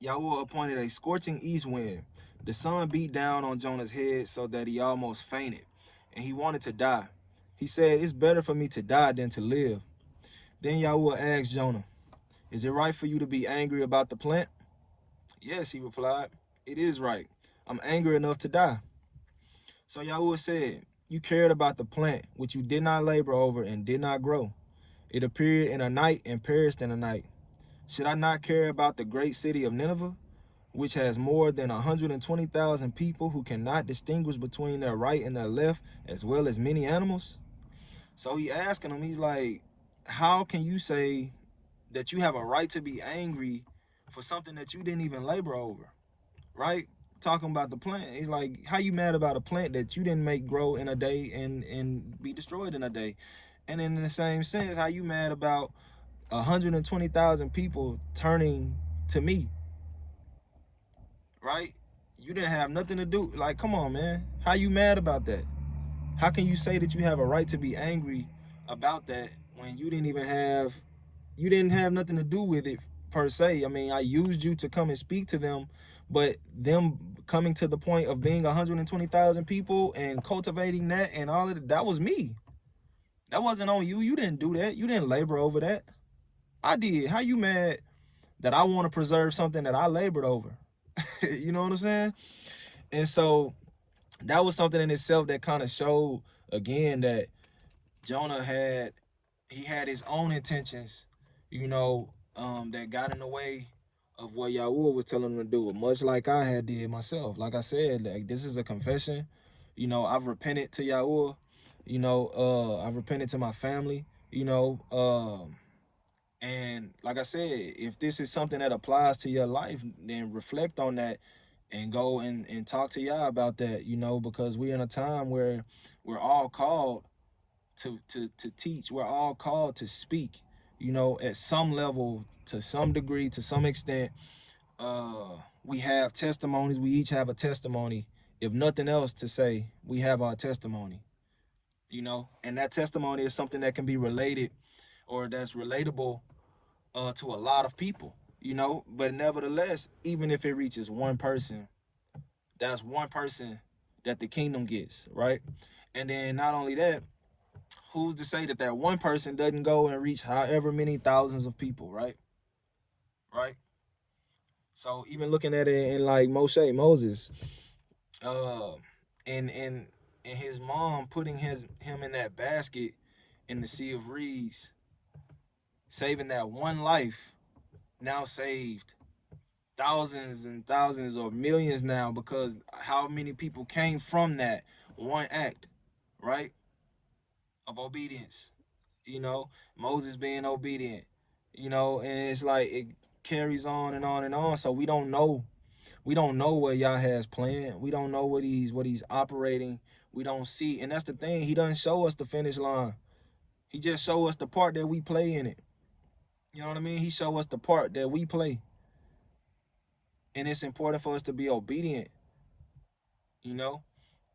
Yahuah appointed a scorching east wind. The sun beat down on Jonah's head so that he almost fainted, and he wanted to die. He said, It's better for me to die than to live. Then Yahuah asked Jonah, Is it right for you to be angry about the plant? Yes, he replied. It is right. I'm angry enough to die. So Yahuah said, You cared about the plant, which you did not labor over and did not grow. It appeared in a night and perished in a night. Should I not care about the great city of Nineveh, which has more than 120,000 people who cannot distinguish between their right and their left, as well as many animals? So he asking him, he's like, how can you say that you have a right to be angry for something that you didn't even labor over, right? Talking about the plant. He's like, how you mad about a plant that you didn't make grow in a day and be destroyed in a day? And in the same sense, how you mad about 120,000 people turning to me, right? You didn't have nothing to do. Like, come on, man. How you mad about that? How can you say that you have a right to be angry about that when you didn't have nothing to do with it per se? I mean, I used you to come and speak to them, but them coming to the point of being 120,000 people and cultivating that and all of that was me. That wasn't on you. You didn't do that. You didn't labor over that. I did. How you mad that I want to preserve something that I labored over? You know what I'm saying? And so that was something in itself that kind of showed again that Jonah had his own intentions, that got in the way of what Yahuah was telling him to do, much like I had did myself. Like I said, like, this is a confession. I've repented to Yahuah. I've repented to my family. And like I said, if this is something that applies to your life, then reflect on that and go and talk to Yah about that, because we're in a time where we're all called to teach. We're all called to speak, at some level, to some degree, to some extent. We have testimonies. We each have a testimony. If nothing else to say, we have our testimony, and that testimony is something that can be related or that's relatable to a lot of people, but nevertheless, even if it reaches one person, that's one person that the kingdom gets, right? And then not only that, who's to say that that one person doesn't go and reach however many thousands of people, right? So even looking at it in like Moses, uh and his mom putting him in that basket in the Sea of Reeds, saving that one life, now saved thousands and thousands or millions now, because how many people came from that one act, right, of obedience. Moses being obedient, and it's like it carries on and on and on. So we don't know what Yah has planned. We don't know what he's operating. We don't see, and that's the thing. He doesn't show us the finish line. He just show us the part that we play in it. You know what I mean? He show us the part that we play, and it's important for us to be obedient. You know,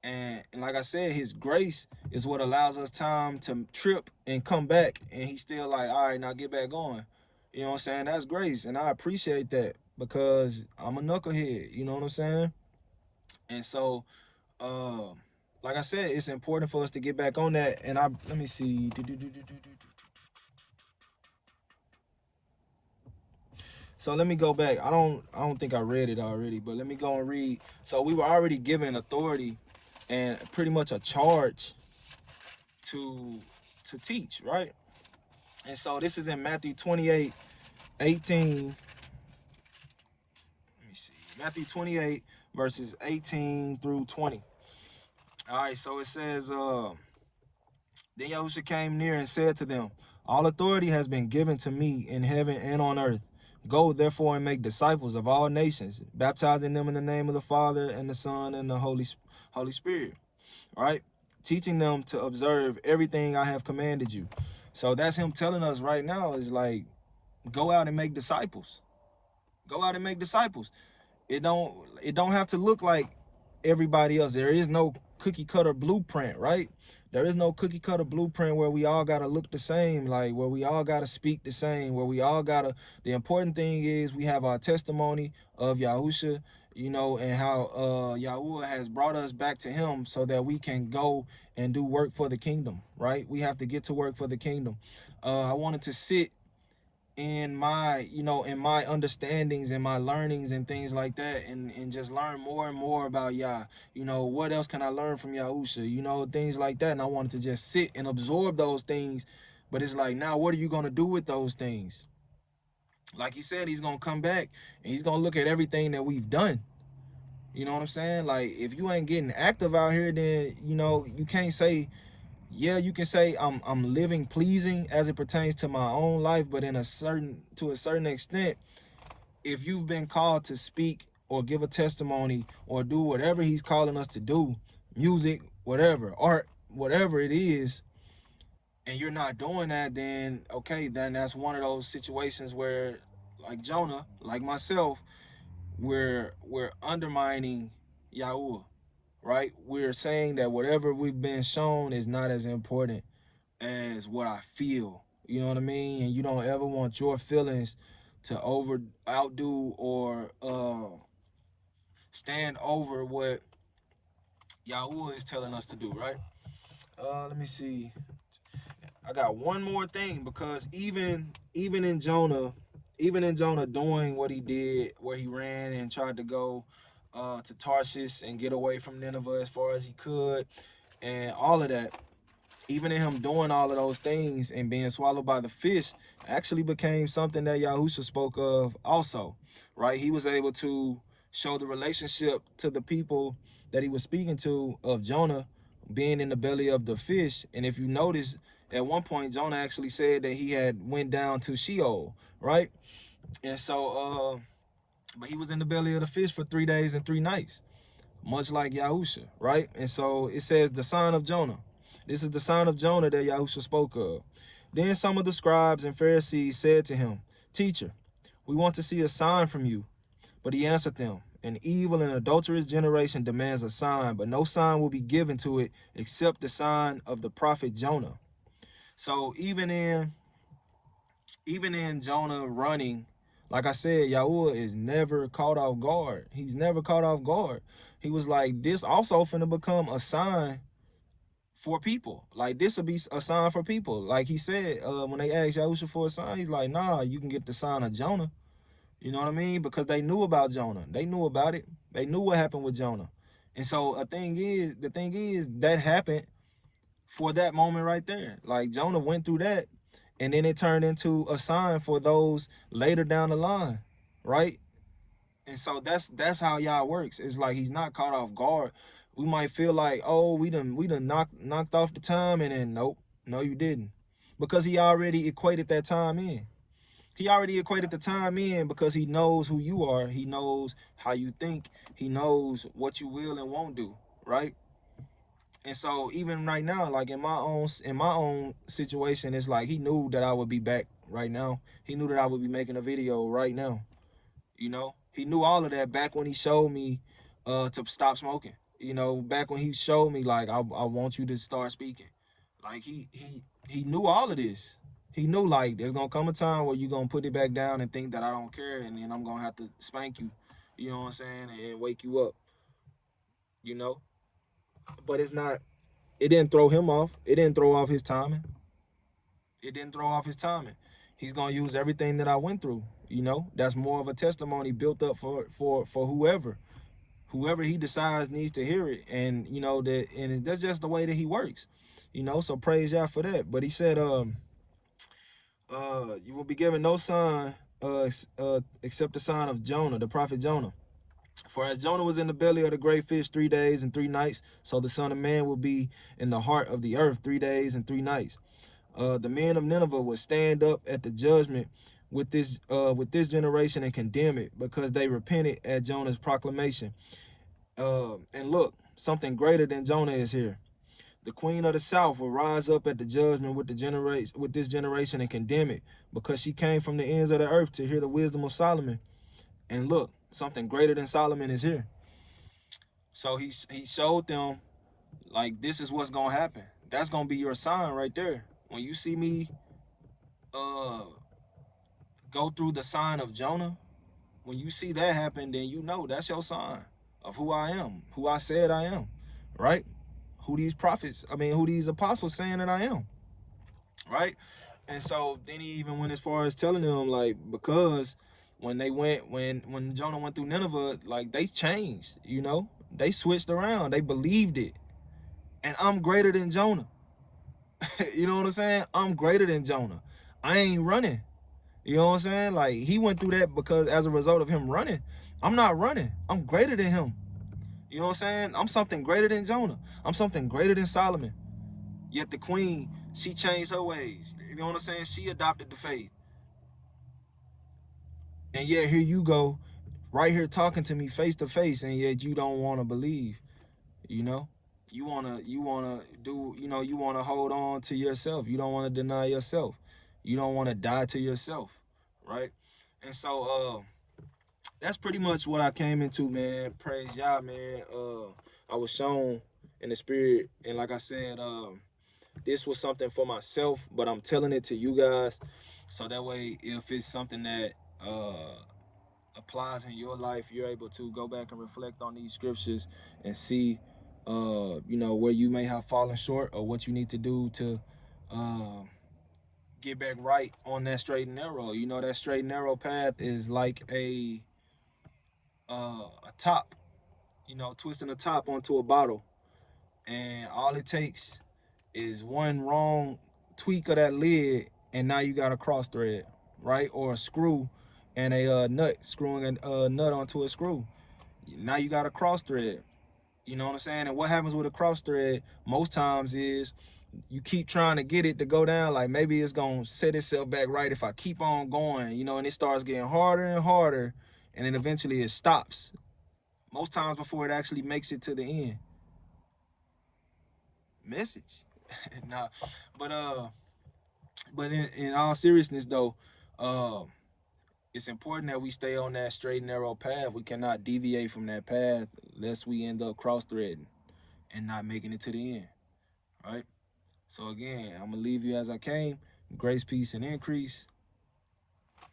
and like I said, his grace is what allows us time to trip and come back, and he's still like, all right, now get back going. You know what I'm saying? That's grace, and I appreciate that, because I'm a knucklehead. You know what I'm saying? And so, uh, like I said, it's important for us to get back on that. And let me see. So let me go back. I don't think I read it already, but let me go and read. So we were already given authority and pretty much a charge to teach, right? And so this is in Matthew 28:18. Let me see. Matthew 28, verses 18 through 20. All right, so it says, then Yahushua came near and said to them, all authority has been given to me in heaven and on earth. Go therefore and make disciples of all nations, baptizing them in the name of the Father and the Son and the Holy Spirit. All right, teaching them to observe everything I have commanded you. So that's him telling us right now is like, go out and make disciples. Go out and make disciples. It don't have to look like everybody else. There is no cookie cutter blueprint, right? There is no cookie cutter blueprint where we all gotta look the same, like where we all gotta speak the same, where we all gotta. The important thing is we have our testimony of Yahusha, you know, and how Yahuah has brought us back to Him so that we can go and do work for the kingdom, right? We have to get to work for the kingdom. I wanted to sit in my, you know, in my understandings and my learnings and things like that, and just learn more and more about Yah. You know, what else can I learn from Yahusha, you know, things like that. And I wanted to just sit and absorb those things. But it's like, now what are you going to do with those things? Like he said, he's going to come back and he's going to look at everything that we've done. You know what I'm saying? Like, if you ain't getting active out here, then, you know, you can't say, yeah, you can say I'm living pleasing as it pertains to my own life, but to a certain extent, if you've been called to speak or give a testimony or do whatever he's calling us to do, music, whatever, art, whatever it is, and you're not doing that, then okay, then that's one of those situations where, like Jonah, like myself, we're undermining Yahuah, right? We're saying that whatever we've been shown is not as important as what I feel. You know what I mean? And you don't ever want your feelings to outdo or stand over what Yahuah is telling us to do, right? Let me see. I got one more thing, because even in Jonah, doing what he did, where he ran and tried to go to Tarshish and get away from Nineveh as far as he could, and all of that, even in him doing all of those things and being swallowed by the fish, actually became something that Yahusha spoke of also, right? He was able to show the relationship to the people that he was speaking to of Jonah being in the belly of the fish. And if you notice, at one point, Jonah actually said that he had went down to Sheol, right? And so, but he was in the belly of the fish for 3 days and 3 nights, much like Yahusha, right? And so it says the sign of Jonah. This is the sign of Jonah that Yahusha spoke of. Then some of the scribes and Pharisees said to him, Teacher, we want to see a sign from you. But he answered them, an evil and adulterous generation demands a sign, but no sign will be given to it except the sign of the prophet Jonah. So even in Jonah running, like I said, Yahuah is never caught off guard. He's never caught off guard. He was like, this also finna become a sign for people. Like, this will be a sign for people. Like he said, when they asked Yahushua for a sign, he's like, nah, you can get the sign of Jonah. You know what I mean? Because they knew about Jonah. They knew about it. They knew what happened with Jonah. And so the thing is that happened for that moment right there. Like, Jonah went through that, and then it turned into a sign for those later down the line, right? And so that's how Yah works. It's like he's not caught off guard. We might feel like, oh, we done knocked off the time, and then nope, no, you didn't, because he already equated that time in. He already equated the time in, because he knows who you are. He knows how you think. He knows what you will and won't do, right? And so even right now, like in my own situation, it's like he knew that I would be back right now. He knew that I would be making a video right now. You know, he knew all of that back when he showed me to stop smoking. You know, back when he showed me, like, I want you to start speaking. Like, he knew all of this. He knew, like, there's gonna come a time where you're gonna put it back down and think that I don't care, and then I'm gonna have to spank you, you know what I'm saying, and wake you up, you know. But it didn't throw him off. It didn't throw off his timing. It didn't throw off his timing. He's gonna use everything that I went through. You know, that's more of a testimony built up for whoever he decides needs to hear it. And you know that's just the way that he works. You know, so praise Yah for that. But he said, You will be given no sign except the sign of Jonah, the prophet Jonah. For as Jonah was in the belly of the great fish 3 days and 3 nights, so the Son of Man will be in the heart of the earth 3 days and 3 nights. The men of Nineveh will stand up at the judgment with this generation and condemn it, because they repented at Jonah's proclamation. And look, something greater than Jonah is here. The queen of the south will rise up at the judgment with this generation and condemn it, because she came from the ends of the earth to hear the wisdom of Solomon. And look, something greater than Solomon is here. So he showed them, like, this is what's gonna happen. That's gonna be your sign right there. When you see me uh go through the sign of Jonah, when you see that happen, then you know that's your sign of who I am, who I said I am, right? Who these who these apostles saying that I am, right? And so then he even went as far as telling them, like, because when Jonah went through Nineveh, like, they changed, they switched around, they believed it. And I'm greater than Jonah. You know what I'm saying? I'm greater than Jonah. I ain't running. You know what I'm saying? Like, he went through that because as a result of him running. I'm not running. I'm greater than him. You know what I'm saying? I'm something greater than Jonah. I'm something greater than Solomon. Yet the queen, she changed her ways. You know what I'm saying? She adopted the faith. And yet here you go, right here talking to me face to face, and yet you don't want to believe, you know? You want to hold on to yourself. You don't want to deny yourself. You don't want to die to yourself, right? And so that's pretty much what I came into, man. Praise Yah, man. I was shown in the spirit, and like I said, this was something for myself, but I'm telling it to you guys, so that way, if it's something that applies in your life, you're able to go back and reflect on these scriptures and see, where you may have fallen short, or what you need to do to get back right on that straight and narrow. That straight and narrow path is like a top, twisting a top onto a bottle, and all it takes is one wrong tweak of that lid, and now you got a cross thread, right? Or a screw and a nut, screwing a nut onto a screw. Now you got a cross thread. You know what I'm saying? And what happens with a cross thread most times is you keep trying to get it to go down. Like, maybe it's going to set itself back right if I keep on going, and it starts getting harder and harder. And then eventually it stops. Most times before it actually makes it to the end. Message. Nah. But in all seriousness though, it's important that we stay on that straight and narrow path. We cannot deviate from that path lest we end up cross threading and not making it to the end. Right? So again, I'm gonna leave you as I came. Grace, peace, and increase.